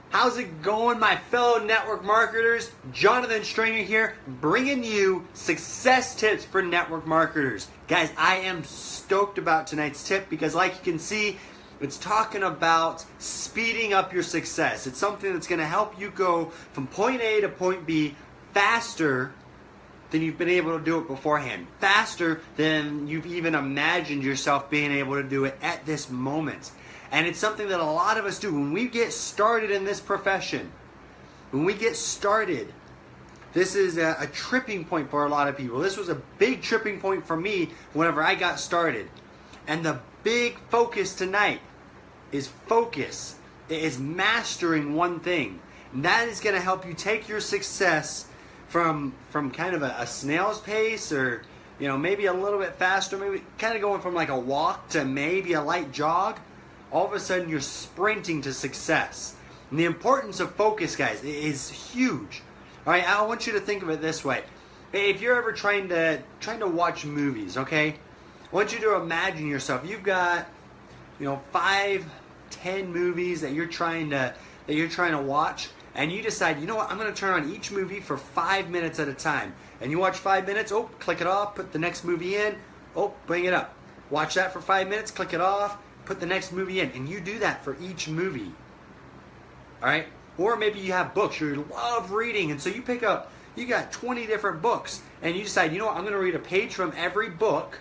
How's it going, my fellow network marketers? Jonathan Strainer here, bringing you success tips for network marketers. Guys, I am stoked about tonight's tip because, like you can see, it's talking about speeding up your success. It's something that's going to help you go from point A to point B faster than you've been able to do it beforehand. Faster than you've even imagined yourself being able to do it at this moment. And it's something that a lot of us do. When we get started in this profession, when we get started, this is a tripping point for a lot of people. This was a big tripping point for me whenever I got started. And the big focus tonight is focus. It is mastering one thing. And that is going to help you take your success from kind of a snail's pace, or maybe a little bit faster, maybe kind of going from like a walk to maybe a light jog. All of a sudden you're sprinting to success. And the importance of focus, guys, is huge. All right, I want you to think of it this way. If you're ever trying to watch movies, okay? I want you to imagine yourself. You've got 5, 10 movies that you're trying to watch, and you decide, you know what, I'm going to turn on each movie for 5 minutes at a time. And you watch 5 minutes, oh, click it off, put the next movie in, oh, bring it up. Watch that for 5 minutes, click it off, put the next movie in, and you do that for each movie. All right? Or maybe you have books, you love reading, and so you got 20 different books, and you decide, you know what, I'm going to read a page from every book,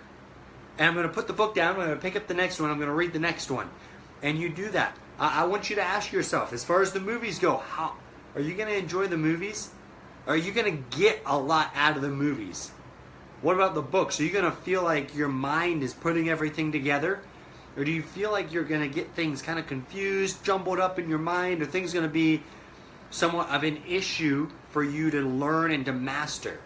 and I'm going to put the book down, I'm going to pick up the next one, I'm going to read the next one. And you do that. I want you to ask yourself, as far as the movies go, how are you going to enjoy the movies? Are you going to get a lot out of the movies? What about the books? Are you going to feel like your mind is putting everything together? Or do you feel like you're going to get things kind of confused, jumbled up in your mind? Are things going to be somewhat of an issue for you to learn and to master?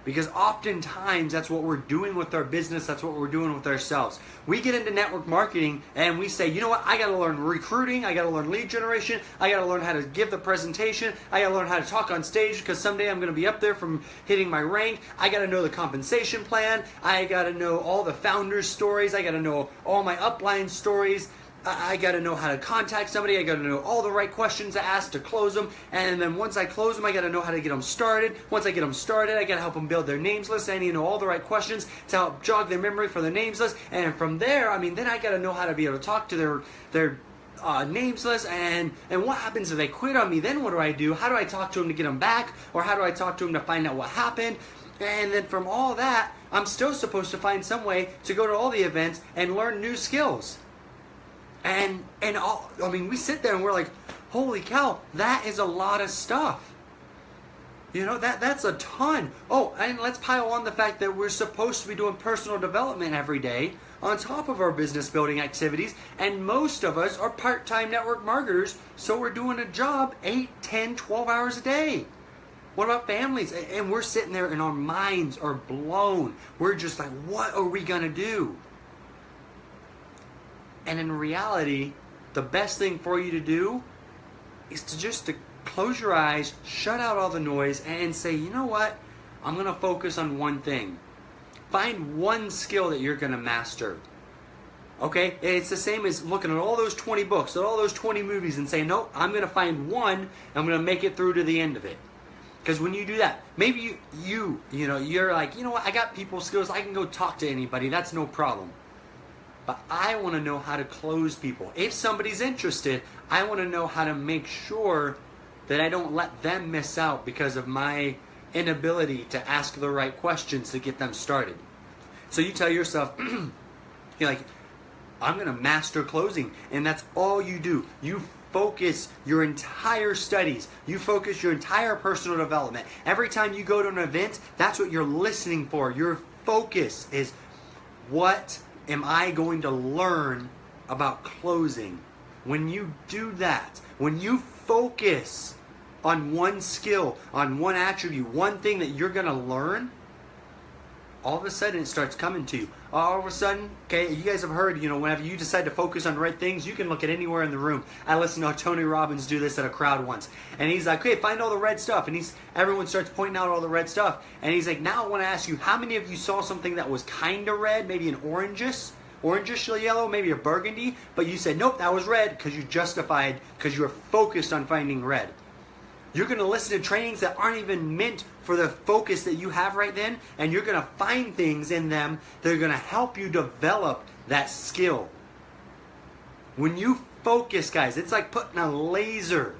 Because oftentimes that's what we're doing with our business, that's what we're doing with ourselves. We get into network marketing and we say, you know what, I got to learn recruiting, I got to learn lead generation, I got to learn how to give the presentation, I got to learn how to talk on stage because someday I'm going to be up there from hitting my rank, I got to know the compensation plan, I got to know all the founders' stories, I got to know all my upline stories, I got to know how to contact somebody. I got to know all the right questions to ask to close them. And then once I close them, I got to know how to get them started. Once I get them started, I got to help them build their names list. I need to know all the right questions to help jog their memory for their names list. And from there, then I got to know how to be able to talk to their names list. And what happens if they quit on me? Then what do I do? How do I talk to them to get them back? Or how do I talk to them to find out what happened? And then from all that, I'm still supposed to find some way to go to all the events and learn new skills. We sit there and we're like, holy cow, that is a lot of stuff. That's a ton. Oh, and let's pile on the fact that we're supposed to be doing personal development every day on top of our business building activities, and most of us are part-time network marketers, so we're doing a job 8, 10, 12 hours a day. What about families? And we're sitting there and our minds are blown. We're just like, what are we going to do? And in reality, the best thing for you to do is to close your eyes, shut out all the noise, and say, you know what? I'm going to focus on one thing. Find one skill that you're going to master. Okay? It's the same as looking at all those 20 books, at all those 20 movies, and saying, no, I'm going to find one, and I'm going to make it through to the end of it. Because when you do that, maybe you're like, you know what? I got people skills. I can go talk to anybody. That's no problem. But I want to know how to close people. If somebody's interested, I want to know how to make sure that I don't let them miss out because of my inability to ask the right questions to get them started. So you tell yourself, you're like, I'm going to master closing. And that's all you do. You focus your entire studies. You focus your entire personal development. Every time you go to an event, that's what you're listening for. Your focus is, what am I going to learn about closing? When you do that, when you focus on one skill, on one attribute, one thing that you're going to learn, all of a sudden it starts coming to you. All of a sudden, okay, you guys have heard, whenever you decide to focus on the right things, you can look at anywhere in the room. I listened to Tony Robbins do this at a crowd once. And he's like, okay, find all the red stuff. And everyone starts pointing out all the red stuff. And he's like, now I want to ask you, how many of you saw something that was kind of red, maybe an oranges? orangish yellow, maybe a burgundy, but you said, nope, that was red because you justified, because you were focused on finding red. You're going to listen to trainings that aren't even meant for the focus that you have right then, and you're going to find things in them that are going to help you develop that skill. When you focus, guys, it's like putting a laser.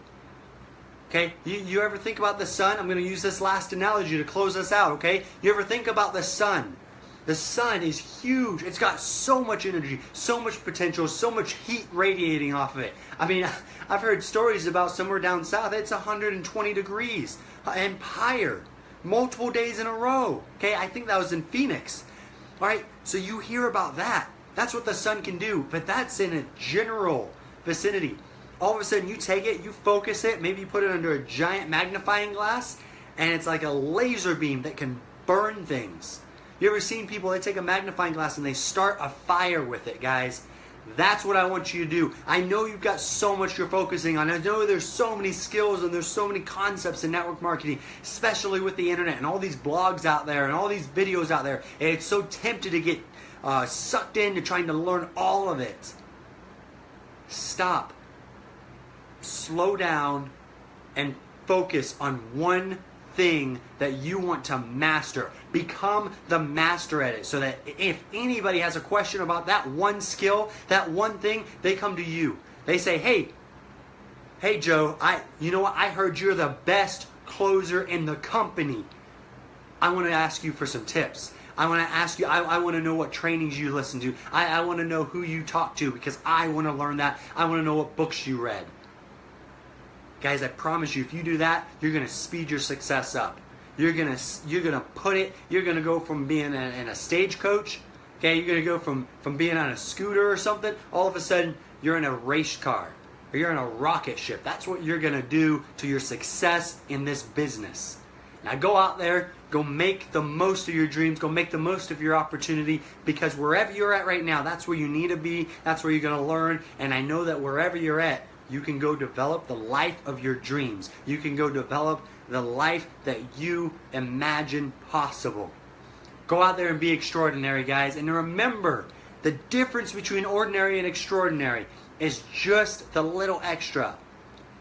Okay, you ever think about the sun? I'm going to use this last analogy to close us out, okay? You ever think about the sun? The sun is huge. It's got so much energy, so much potential, so much heat radiating off of it. I mean, I've heard stories about somewhere down south, it's 120 degrees and higher, multiple days in a row. Okay, I think that was in Phoenix. All right, so you hear about that. That's what the sun can do, but that's in a general vicinity. All of a sudden you take it, you focus it, maybe you put it under a giant magnifying glass, and it's like a laser beam that can burn things. You ever seen people, they take a magnifying glass and they start a fire with it, guys? That's what I want you to do. I know you've got so much you're focusing on. I know there's so many skills and there's so many concepts in network marketing, especially with the internet and all these blogs out there and all these videos out there. And it's so tempted to get sucked into trying to learn all of it. Stop. Slow down and focus on one thing that you want to master. Become the master at it, so that if anybody has a question about that one skill, that one thing, they come to you. They say, hey Joe, you know what? I heard you're the best closer in the company. I want to ask you for some tips. I want to ask you, I want to know what trainings you listen to. I want to know who you talk to, because I want to learn that. I want to know what books you read. Guys, I promise you, if you do that, you're going to speed your success up. You're going to go from being in a stagecoach, okay, you're going to go from being on a scooter or something, all of a sudden, you're in a race car, or you're in a rocket ship. That's what you're going to do to your success in this business. Now go out there, go make the most of your dreams, go make the most of your opportunity, because wherever you're at right now, that's where you need to be, that's where you're going to learn, and I know that wherever you're at, you can go develop the life of your dreams. You can go develop the life that you imagine possible. Go out there and be extraordinary, guys. And remember, the difference between ordinary and extraordinary is just the little extra.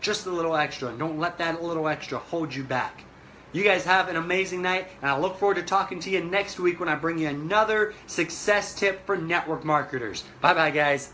Just the little extra. And don't let that little extra hold you back. You guys have an amazing night, and I look forward to talking to you next week when I bring you another success tip for network marketers. Bye-bye, guys.